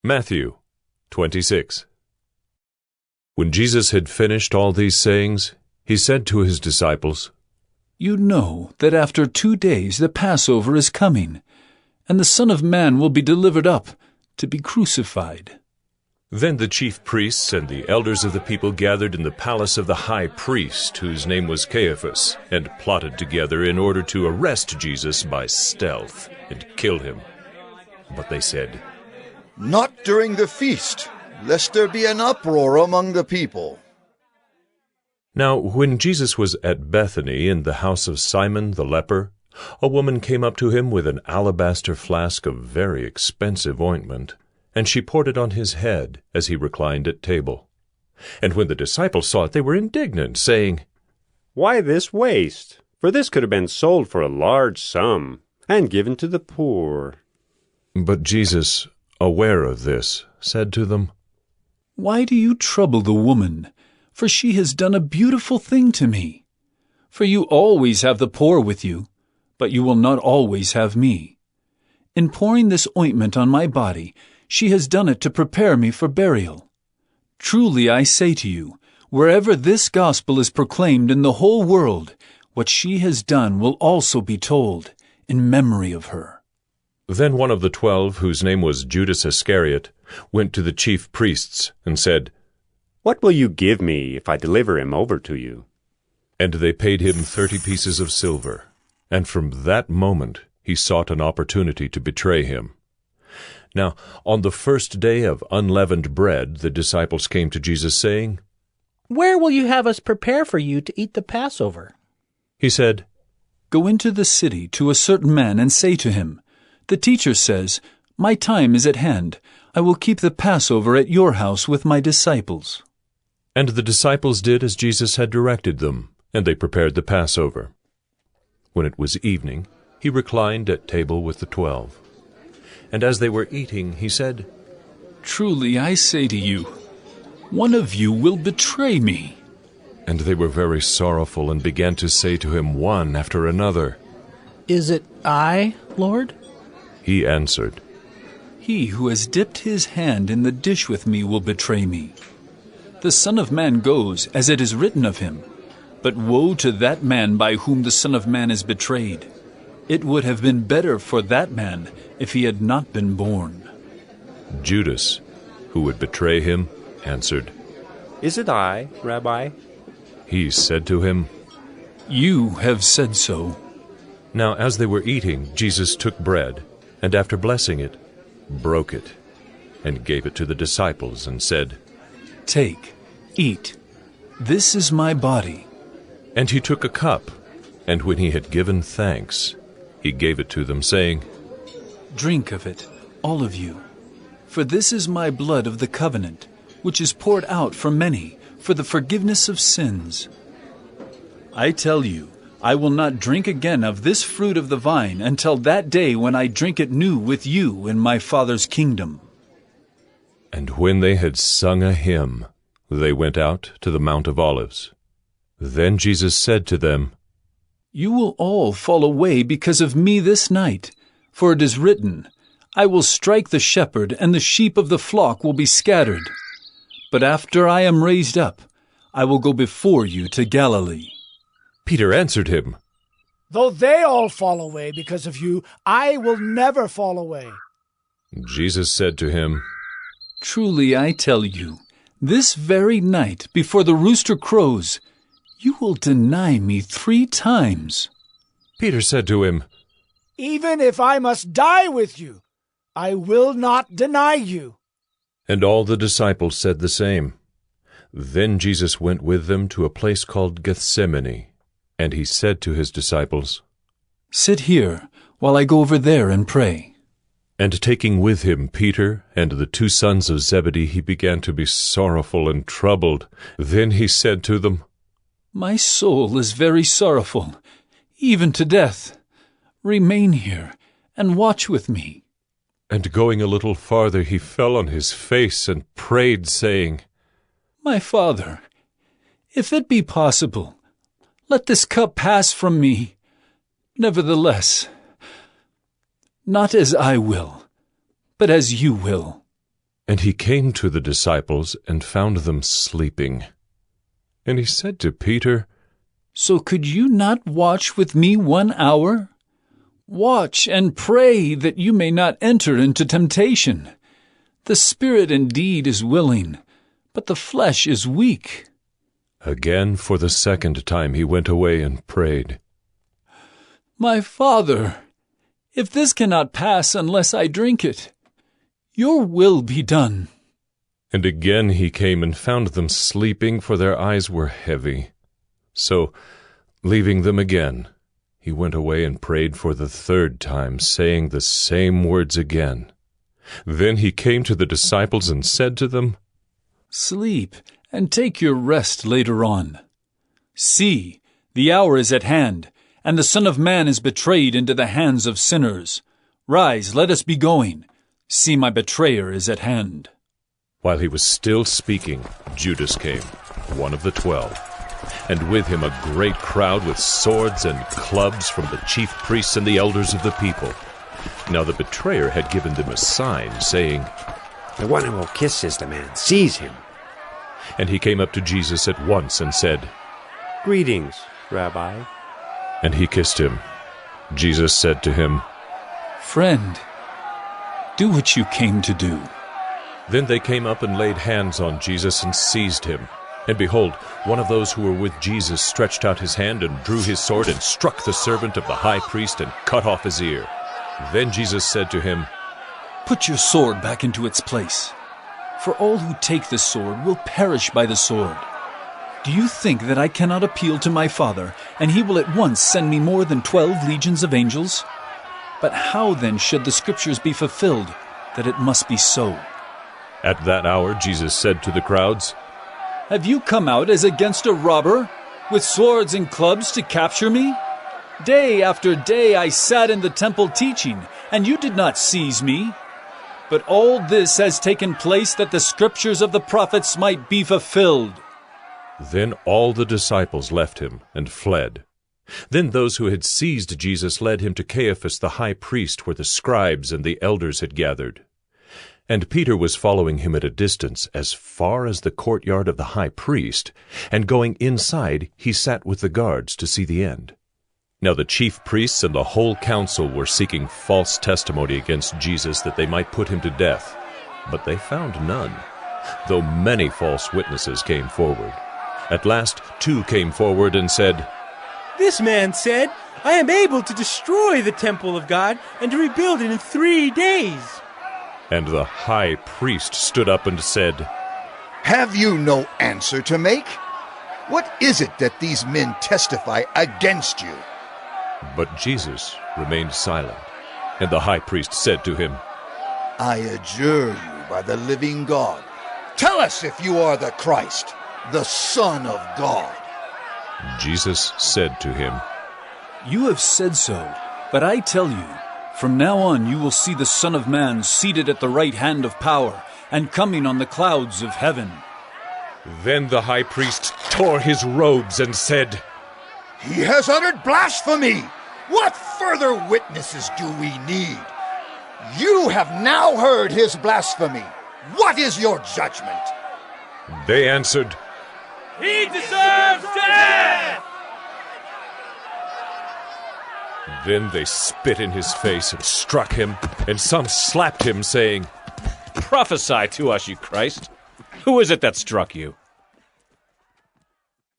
Matthew 26. When Jesus had finished all these sayings, he said to his disciples, You know that after 2 days the Passover is coming, and the Son of Man will be delivered up to be crucified. Then the chief priests and the elders of the people gathered in the palace of the high priest, whose name was Caiaphas, and plotted together in order to arrest Jesus by stealth and kill him. But they said, Not during the feast, lest there be an uproar among the people. Now when Jesus was at Bethany in the house of Simon the leper, a woman came up to him with an alabaster flask of very expensive ointment, and she poured it on his head as he reclined at table. And when the disciples saw it, they were indignant, saying, Why this waste? For this could have been sold for a large sum and given to the poor. But Jesus, aware of this, said to them, Why do you trouble the woman? For she has done a beautiful thing to me. For you always have the poor with you, but you will not always have me. In pouring this ointment on my body, she has done it to prepare me for burial. Truly I say to you, wherever this gospel is proclaimed in the whole world, what she has done will also be told in memory of her. Then one of the 12, whose name was Judas Iscariot, went to the chief priests and said, What will you give me if I deliver him over to you? And they paid him 30 pieces of silver. And from that moment he sought an opportunity to betray him. Now, on the first day of unleavened bread, the disciples came to Jesus, saying, Where will you have us prepare for you to eat the Passover? He said, Go into the city to a certain man and say to him, The teacher says, My time is at hand. I will keep the Passover at your house with my disciples. And the disciples did as Jesus had directed them, and they prepared the Passover. When it was evening, he reclined at table with the 12. And as they were eating, he said, Truly I say to you, one of you will betray me. And they were very sorrowful and began to say to him one after another, Is it I, Lord? He answered, He who has dipped his hand in the dish with me will betray me. The Son of Man goes as it is written of him, but woe to that man by whom the Son of Man is betrayed. It would have been better for that man if he had not been born. Judas, who would betray him, answered, Is it I, Rabbi? He said to him, You have said so. Now as they were eating, Jesus took bread, and after blessing it, broke it, and gave it to the disciples, and said, Take, eat. This is my body. And he took a cup, and when he had given thanks, he gave it to them, saying, Drink of it, all of you. For this is my blood of the covenant, which is poured out for many for the forgiveness of sins. I tell you, I will not drink again of this fruit of the vine until that day when I drink it new with you in my Father's kingdom. And when they had sung a hymn, they went out to the Mount of Olives. Then Jesus said to them, You will all fall away because of me this night, for it is written, I will strike the shepherd, and the sheep of the flock will be scattered. But after I am raised up, I will go before you to Galilee. Peter answered him, Though they all fall away because of you, I will never fall away. Jesus said to him, Truly I tell you, this very night, before the rooster crows, you will deny me 3 times. Peter said to him, Even if I must die with you, I will not deny you. And all the disciples said the same. Then Jesus went with them to a place called Gethsemane, and he said to his disciples, Sit here while I go over there and pray. And taking with him Peter and the 2 sons of Zebedee, he began to be sorrowful and troubled. Then he said to them, My soul is very sorrowful, even to death. Remain here and watch with me. And going a little farther, he fell on his face and prayed, saying, My Father, if it be possible, let this cup pass from me. Nevertheless, not as I will, but as you will. And he came to the disciples and found them sleeping. And he said to Peter, So could you not watch with me 1 hour? Watch and pray that you may not enter into temptation. The spirit indeed is willing, but the flesh is weak. Again, for the second time, he went away and prayed. My Father, if this cannot pass unless I drink it, your will be done. And again he came and found them sleeping, for their eyes were heavy. So, leaving them again, he went away and prayed for the third time, saying the same words again. Then he came to the disciples and said to them, Sleep and take your rest later on. See, the hour is at hand, and the Son of Man is betrayed into the hands of sinners. Rise, let us be going. See, my betrayer is at hand. While he was still speaking, Judas came, one of the 12, and with him a great crowd with swords and clubs from the chief priests and the elders of the people. Now the betrayer had given them a sign, saying, The one who will kiss is the man. Seize him. And he came up to Jesus at once and said, Greetings, Rabbi. And he kissed him. Jesus said to him, Friend, do what you came to do. Then they came up and laid hands on Jesus and seized him. And behold, one of those who were with Jesus stretched out his hand and drew his sword and struck the servant of the high priest and cut off his ear. Then Jesus said to him, Put your sword back into its place, for all who take the sword will perish by the sword. Do you think that I cannot appeal to my Father, and he will at once send me more than 12 legions of angels? But how then should the Scriptures be fulfilled, that it must be so? At that hour Jesus said to the crowds, Have you come out as against a robber, with swords and clubs to capture me? Day after day I sat in the temple teaching, and you did not seize me. But all this has taken place that the Scriptures of the prophets might be fulfilled. Then all the disciples left him and fled. Then those who had seized Jesus led him to Caiaphas the high priest, where the scribes and the elders had gathered. And Peter was following him at a distance, as far as the courtyard of the high priest, and going inside he sat with the guards to see the end. Now the chief priests and the whole council were seeking false testimony against Jesus, that they might put him to death. But they found none, though many false witnesses came forward. At last 2 came forward and said, This man said, I am able to destroy the temple of God and to rebuild it in 3 days. And the high priest stood up and said, Have you no answer to make? What is it that these men testify against you? But Jesus remained silent. And the high priest said to him, I adjure you by the living God. Tell us if you are the Christ, the Son of God. Jesus said to him, You have said so, but I tell you, from now on you will see the Son of Man seated at the right hand of power, and coming on the clouds of heaven. Then the high priest tore his robes and said, He has uttered blasphemy! What further witnesses do we need? You have now heard his blasphemy. What is your judgment? They answered, He deserves death! Then they spit in his face and struck him, and some slapped him, saying, Prophesy to us, you Christ. Who is it that struck you?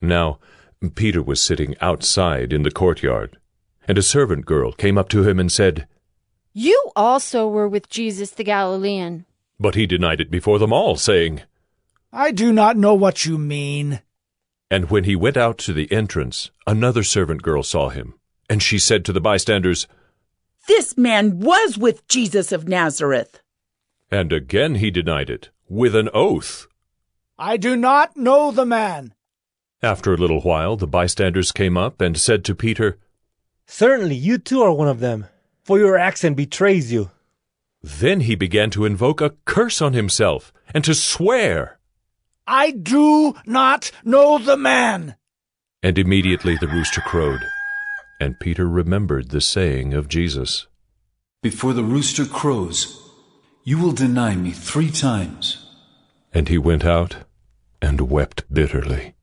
Now Peter was sitting outside in the courtyard, and a servant girl came up to him and said, You also were with Jesus the Galilean. But he denied it before them all, saying, I do not know what you mean. And when he went out to the entrance, another servant girl saw him, and she said to the bystanders, This man was with Jesus of Nazareth. And again he denied it, with an oath. I do not know the man. After a little while the bystanders came up and said to Peter, Certainly you too are one of them, for your accent betrays you. Then he began to invoke a curse on himself, and to swear. I do not know the man. And immediately the rooster crowed, and Peter remembered the saying of Jesus. Before the rooster crows, you will deny me 3 times. And he went out and wept bitterly.